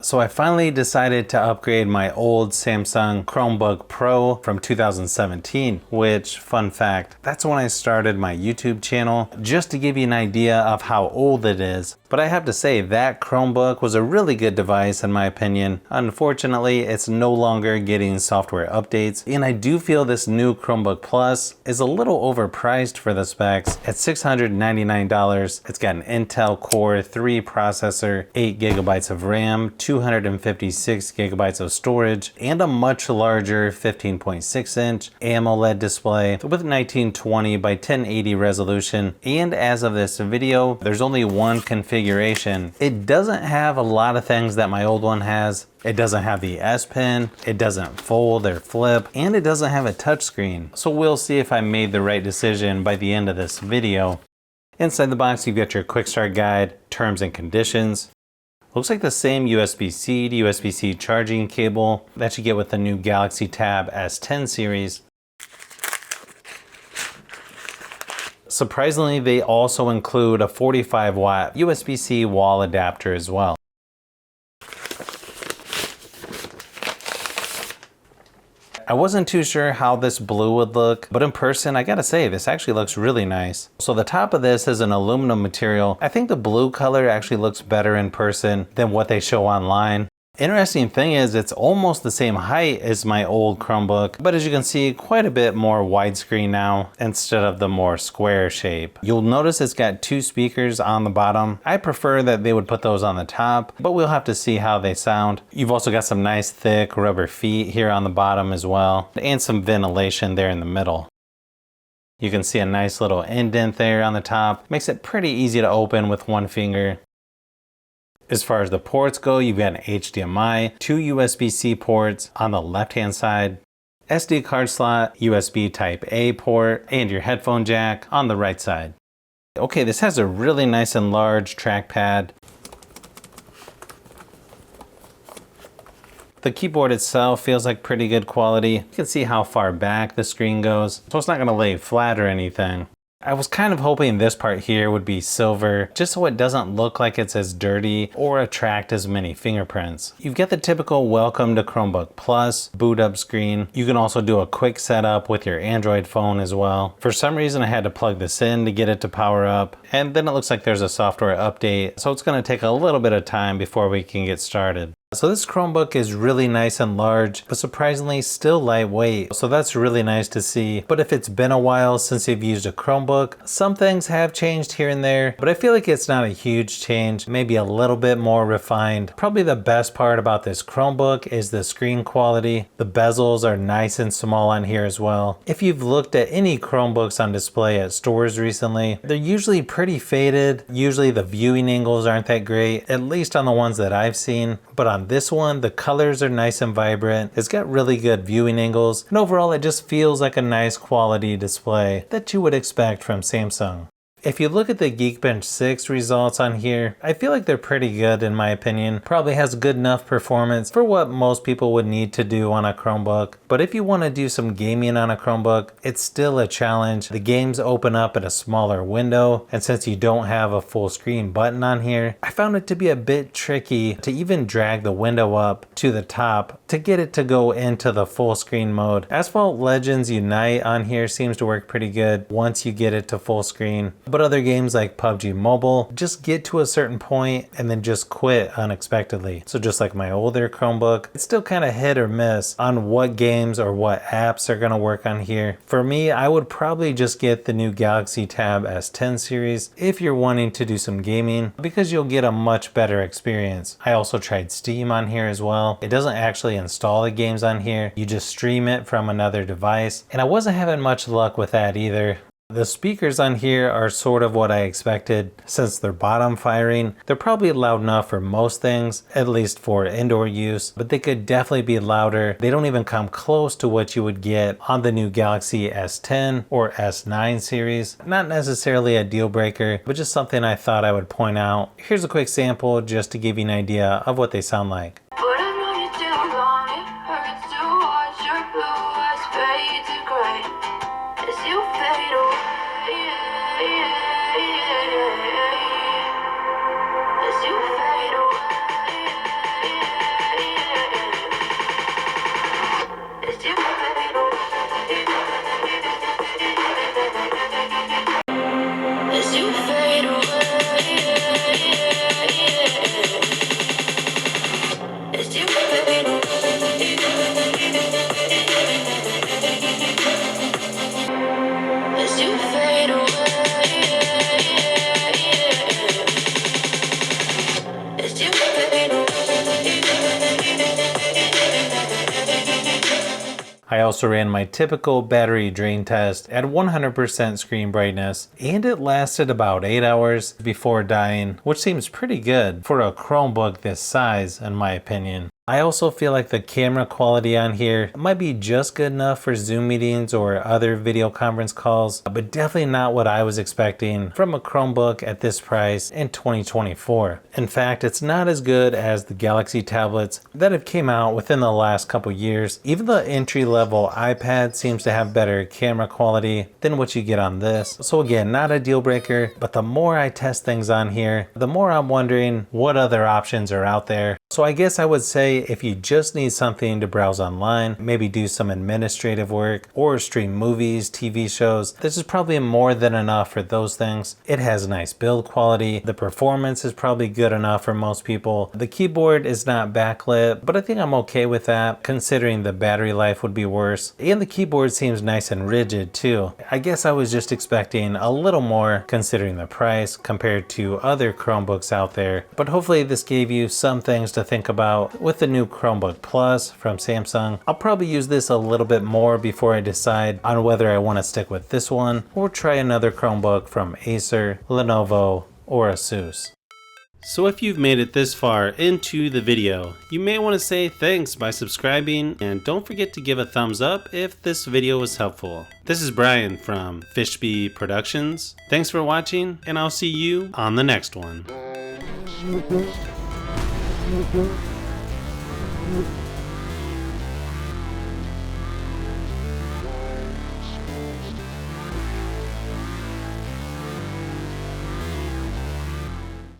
So I finally decided to upgrade my old Samsung Chromebook Pro from 2017, which, fun fact, that's when I started my YouTube channel, just to give you an idea of how old it is. But I have to say that Chromebook was a really good device in my opinion. Unfortunately, it's no longer getting software updates, and I do feel this new Chromebook Plus is a little overpriced for the specs. At $699, it's got an Intel Core 3 processor, 8 gigabytes of RAM, 256 gigabytes of storage, and a much larger 15.6-inch AMOLED display with 1920 by 1080 resolution. And as of this video, there's only one configuration. It doesn't have a lot of things that my old one has. It doesn't have the S Pen, it doesn't fold or flip, and it doesn't have a touchscreen. So we'll see if I made the right decision by the end of this video. Inside the box, you've got your quick start guide, terms and conditions. Looks like the same USB-C to USB-C charging cable that you get with the new Galaxy Tab S10 series. Surprisingly, they also include a 45-watt USB-C wall adapter as well. I wasn't too sure how this blue would look, but in person, I gotta say, this actually looks really nice. So the top of this is an aluminum material. I think the blue color actually looks better in person than what they show online. Interesting thing is it's almost the same height as my old Chromebook, but as you can see, quite a bit more widescreen now instead of the more square shape. You'll notice it's got 2 speakers on the bottom. I prefer that they would put those on the top, but we'll have to see how they sound. You've also got some nice thick rubber feet here on the bottom as well, and some ventilation there in the middle. You can see a nice little indent there on the top. Makes it pretty easy to open with one finger. As far as the ports go, you've got an HDMI, 2 USB-C ports on the left-hand side, SD card slot, USB Type-A port, and your headphone jack on the right side. Okay, this has a really nice and large trackpad. The keyboard itself feels like pretty good quality. You can see how far back the screen goes, so it's not gonna lay flat or anything. I was kind of hoping this part here would be silver, just so it doesn't look like it's as dirty or attract as many fingerprints. You've got the typical welcome to Chromebook Plus boot up screen. You can also do a quick setup with your Android phone as well. For some reason I had to plug this in to get it to power up, and then it looks like there's a software update, so it's going to take a little bit of time before we can get started. So this Chromebook is really nice and large, but surprisingly still lightweight. So that's really nice to see. But if it's been a while since you've used a Chromebook, some things have changed here and there, but I feel like it's not a huge change, maybe a little bit more refined. Probably the best part about this Chromebook is the screen quality. The bezels are nice and small on here as well. If you've looked at any Chromebooks on display at stores recently, they're usually pretty faded. Usually the viewing angles aren't that great, at least on the ones that I've seen. But on this one, the colors are nice and vibrant. It's got really good viewing angles, and overall it just feels like a nice quality display that you would expect from Samsung. If you look at the Geekbench 6 results on here, I feel like they're pretty good in my opinion. Probably has good enough performance for what most people would need to do on a Chromebook. But if you want to do some gaming on a Chromebook, it's still a challenge. The games open up at a smaller window, and since you don't have a full screen button on here, I found it to be a bit tricky to even drag the window up to the top to get it to go into the full screen mode. Asphalt Legends Unite on here seems to work pretty good once you get it to full screen. But other games like PUBG Mobile just get to a certain point and then just quit unexpectedly. So just like my older Chromebook, it's still kind of hit or miss on what games or what apps are going to work on here. For me, I would probably just get the new Galaxy Tab S10 series if you're wanting to do some gaming, because you'll get a much better experience. I also tried Steam on here as well. It doesn't actually install the games on here. You just stream it from another device, and I wasn't having much luck with that either. The speakers on here are sort of what I expected. Since they're bottom firing, they're probably loud enough for most things, at least for indoor use, but they could definitely be louder. They don't even come close to what you would get on the new Galaxy S10 or S9 series. Not necessarily a deal breaker, but just something I thought I would point out. Here's a quick sample just to give you an idea of what they sound like. I also ran my typical battery drain test at 100% screen brightness, and it lasted about 8 hours before dying, which seems pretty good for a Chromebook this size in my opinion. I also feel like the camera quality on here might be just good enough for Zoom meetings or other video conference calls, but definitely not what I was expecting from a Chromebook at this price in 2024. In fact, it's not as good as the Galaxy tablets that have came out within the last couple years. Even the entry-level iPad seems to have better camera quality than what you get on this. So again, not a deal breaker, but the more I test things on here, the more I'm wondering what other options are out there. So I guess I would say if you just need something to browse online, maybe do some administrative work or stream movies, TV shows, this is probably more than enough for those things. It has nice build quality. The performance is probably good enough for most people. The keyboard is not backlit, but I think I'm okay with that considering the battery life would be worse. And the keyboard seems nice and rigid too. I guess I was just expecting a little more considering the price compared to other Chromebooks out there. But hopefully this gave you some things to think about with the new Chromebook Plus from Samsung. I'll probably use this a little bit more before I decide on whether I want to stick with this one or try another Chromebook from Acer, Lenovo, or Asus. So if you've made it this far into the video, you may want to say thanks by subscribing, and don't forget to give a thumbs up if this video was helpful. This is Brian from Fishbee Productions. Thanks for watching, and I'll see you on the next one.